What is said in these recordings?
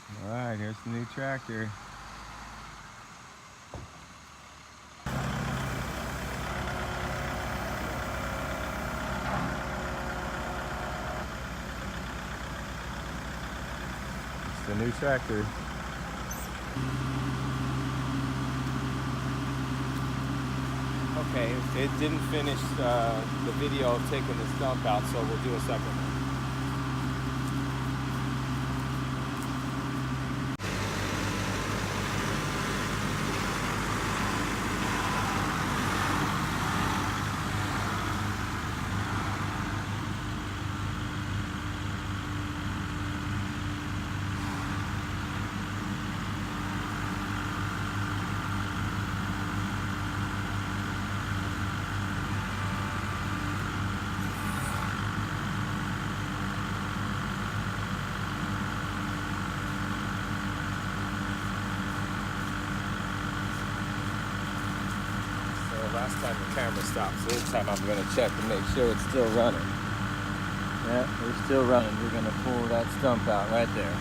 All right, here's the new tractor. It's the new tractor. Okay, it didn't finish the video of taking the stump out, so we'll do a second one. Last time the camera stopped, so this time I'm going to check to make sure it's still running. Yeah, we're still running. We're going to pull that stump out right there.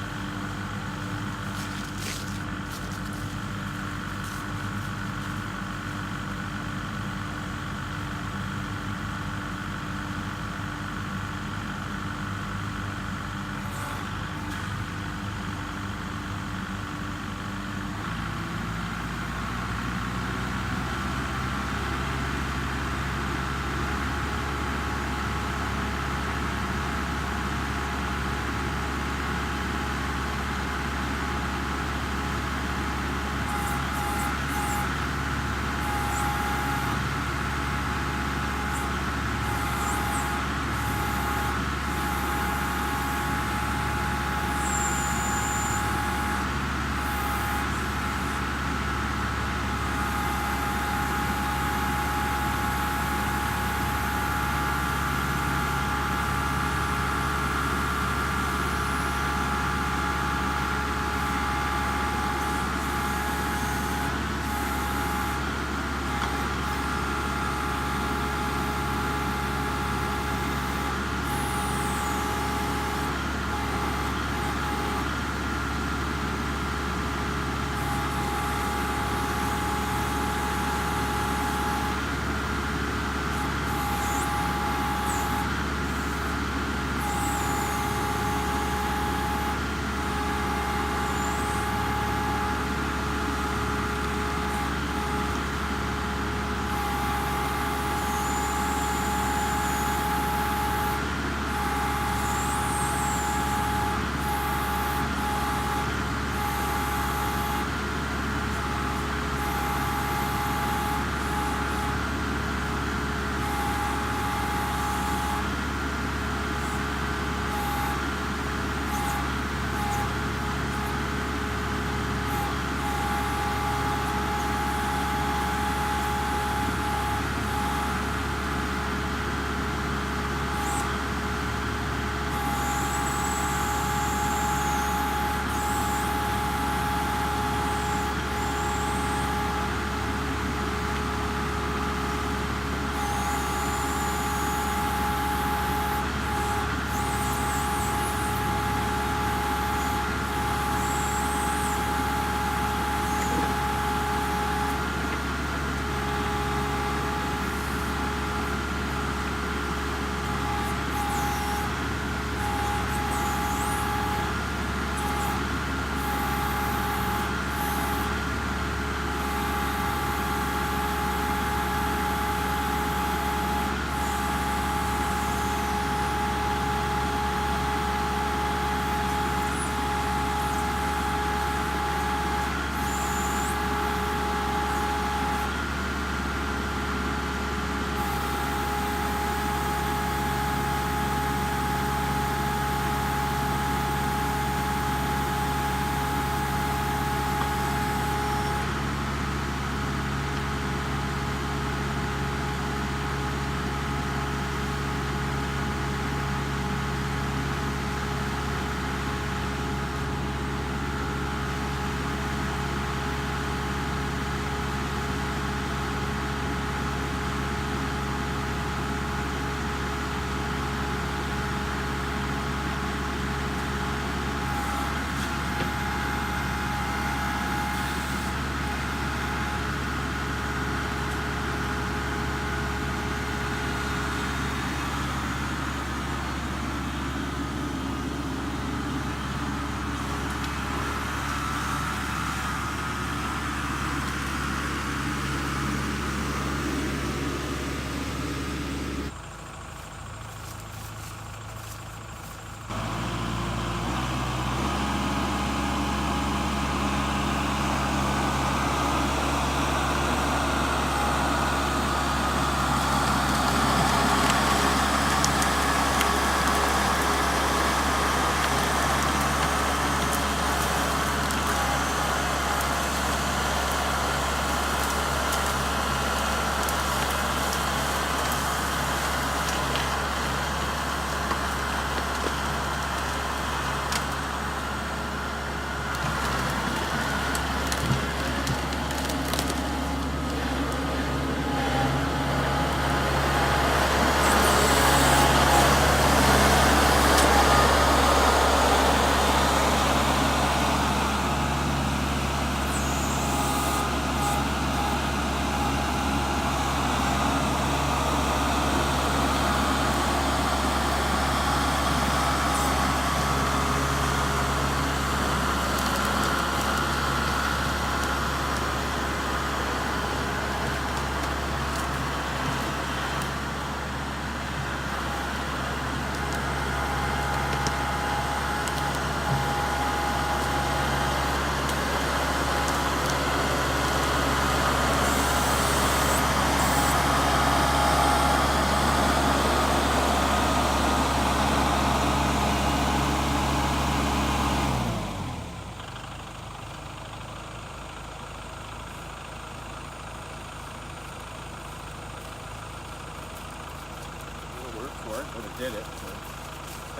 would have did it. So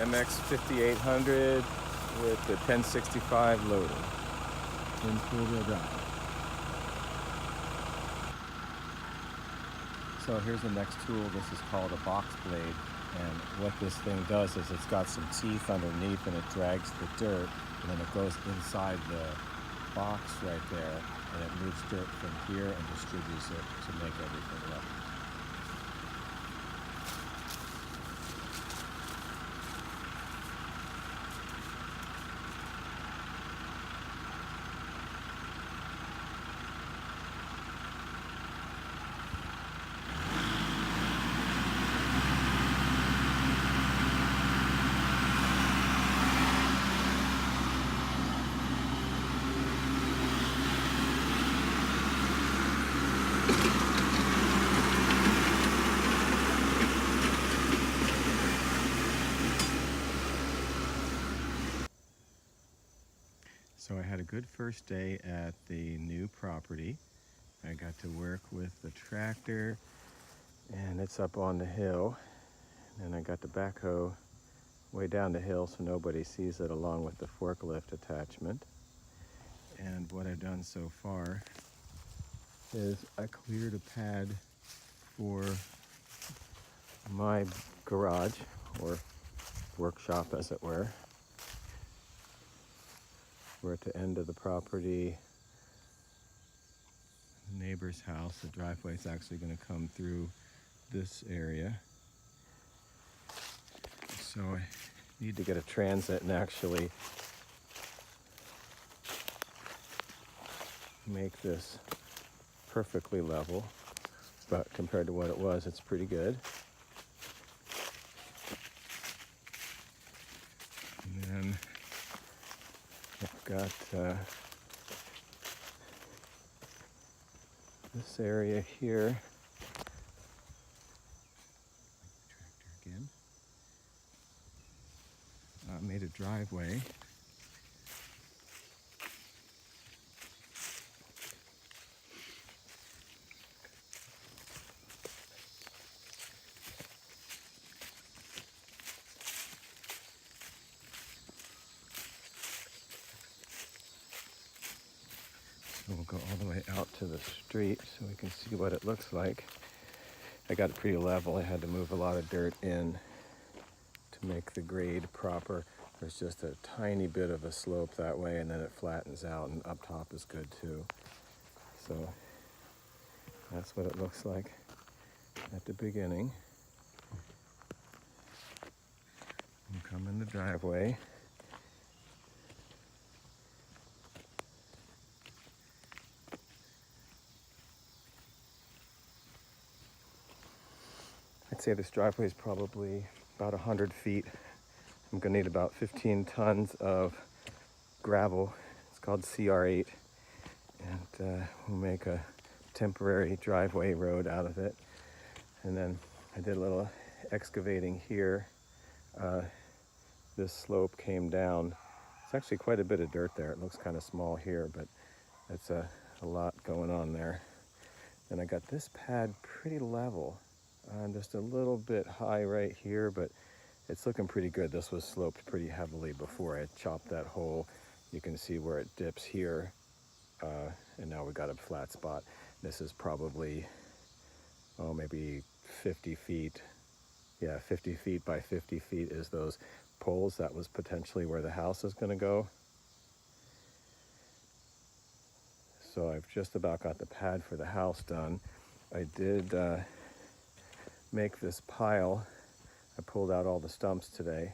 MX5800 with the 1065 loader in four-wheel drive. So here's the next tool. This is called a box blade, and what this thing does is it's got some teeth underneath and it drags the dirt, and then it goes inside the box right there, and it moves dirt from here and distributes it to make everything level. So I had a good first day at the new property. I got to work with the tractor, and it's up on the hill. And I got the backhoe way down the hill so nobody sees it, along with the forklift attachment. And what I've done so far is I cleared a pad for my garage, or workshop as it were. We're at the end of the property, neighbor's house. The driveway is actually going to come through this area. So I need to get a transit and actually make this perfectly level, but compared to what it was, it's pretty good. And then I've got this area here. Tractor again. Made a driveway. So we'll go all the way out to the street so we can see what it looks like. I got it pretty level. I had to move a lot of dirt in to make the grade proper. There's just a tiny bit of a slope that way, and then it flattens out, and up top is good too. So that's what it looks like at the beginning. You come in the driveway. I'd say this driveway is probably about 100 feet. I'm gonna need about 15 tons of gravel. It's called CR8, and we'll make a temporary driveway road out of it. And then I did a little excavating here. This slope came down. It's actually quite a bit of dirt there. It looks kind of small here, but it's a lot going on there. And I got this pad pretty level. Just a little bit high right here, but it's looking pretty good. This was sloped pretty heavily before I chopped that hole. You can see where it dips here, and now we got a flat spot. This is probably, maybe 50 feet. Yeah, 50 feet by 50 feet is those poles. That was potentially where the house is going to go. So I've just about got the pad for the house done. I did make this pile. I pulled out all the stumps today,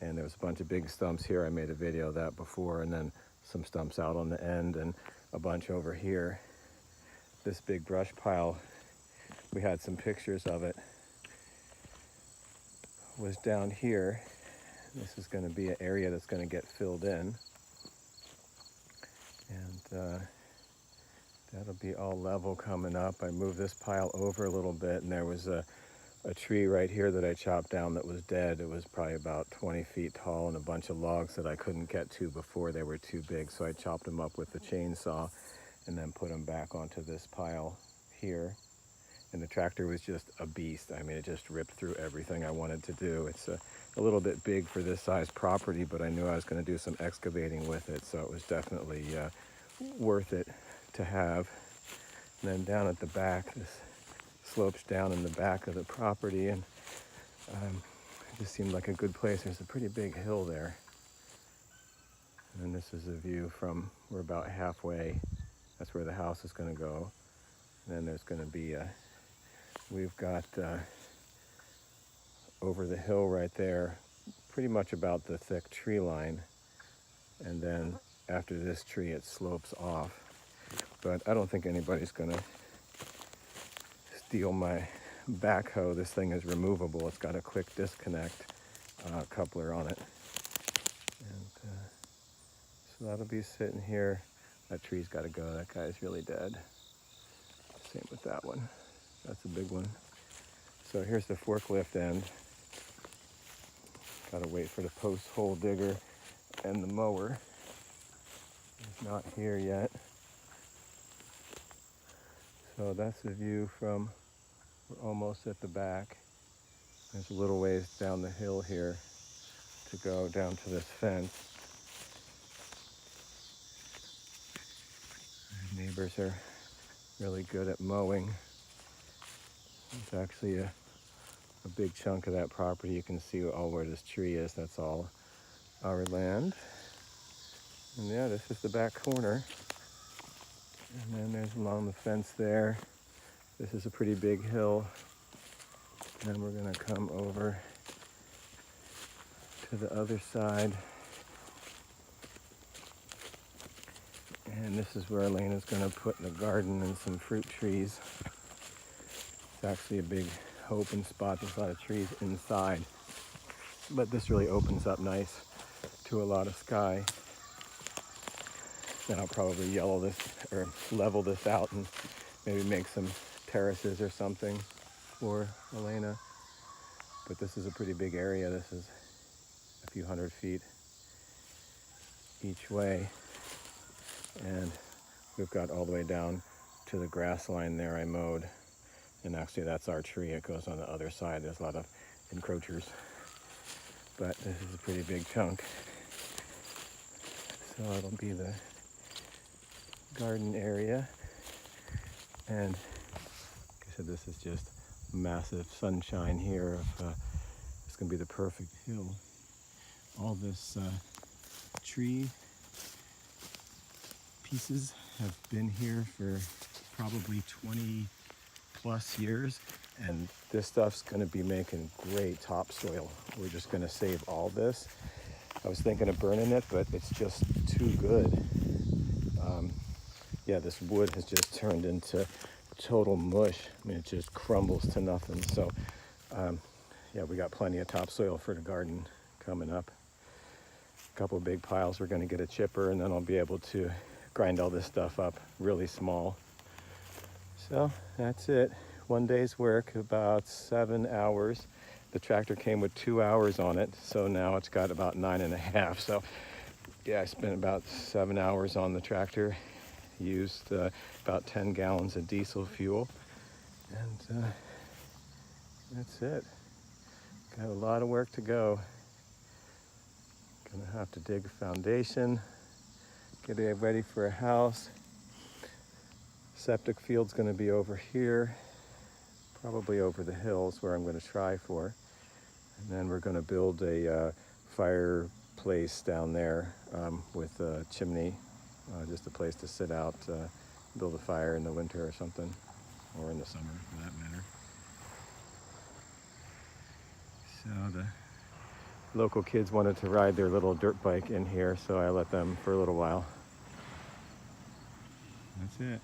and there was a bunch of big stumps here. I made a video of that before, and then some stumps out on the end and a bunch over here. This big brush pile, we had some pictures of it, was down here. This is going to be an area that's going to get filled in, and that'll be all level coming up. I moved this pile over a little bit, and there was a tree right here that I chopped down that was dead. It was probably about 20 feet tall, and a bunch of logs that I couldn't get to before. They were too big, so I chopped them up with the chainsaw and then put them back onto this pile here. and the tractor was just a beast. I mean, it just ripped through everything I wanted to do. It's a little bit big for this size property, but I knew I was going to do some excavating with it, so it was definitely worth it to have. And then down at the back, this slopes down in the back of the property, and it just seemed like a good place. There's a pretty big hill there. And this is a view from, we're about halfway. That's where the house is going to go. And then there's going to be we've got over the hill right there, pretty much about the thick tree line. And then after this tree, it slopes off. But I don't think anybody's going to steal my backhoe. This thing is removable. It's got a quick disconnect coupler on it. And so that'll be sitting here. That tree's got to go. That guy's really dead. Same with that one. That's a big one. So here's the forklift end. Got to wait for the post hole digger and the mower. It's not here yet. So that's the view from, we're almost at the back. There's a little ways down the hill here to go down to this fence. Our neighbors are really good at mowing. It's actually a big chunk of that property. You can see all where this tree is. That's all our land. And yeah, this is the back corner. And then there's along the fence there. This is a pretty big hill. And then we're going to come over to the other side. And this is where Elena's going to put the garden and some fruit trees. It's actually a big open spot. There's a lot of trees inside. But this really opens up nice to a lot of sky. Then I'll probably yellow this or level this out and maybe make some terraces or something for Elena. But this is a pretty big area. This is a few hundred feet each way. And we've got all the way down to the grass line there I mowed. And actually that's our tree. It goes on the other side. There's a lot of encroachers. But this is a pretty big chunk. So it'll be the garden area. And like I said, this is just massive sunshine here. It's going to be the perfect hill. All this tree pieces have been here for probably 20 plus years, and this stuff's going to be making great topsoil. We're just going to save all this. I was thinking of burning it, but it's just too good. Yeah, this wood has just turned into total mush. I mean, it just crumbles to nothing. So yeah, we got plenty of topsoil for the garden coming up. A couple of big piles. We're going to get a chipper, and then I'll be able to grind all this stuff up really small. So that's it. One day's work, about 7 hours. The tractor came with 2 hours on it, so now it's got about 9.5. So yeah, I spent about 7 hours on the tractor. Used about 10 gallons of diesel fuel, and that's it. Got a lot of work to go. Gonna have to dig a foundation, get it ready for a house. Septic field's gonna be over here, probably over the hills where I'm gonna try for. And then we're gonna build a fireplace down there with a chimney. Just a place to sit out, build a fire in the winter or something, or in the summer for that matter. So the local kids wanted to ride their little dirt bike in here, so I let them for a little while. That's it.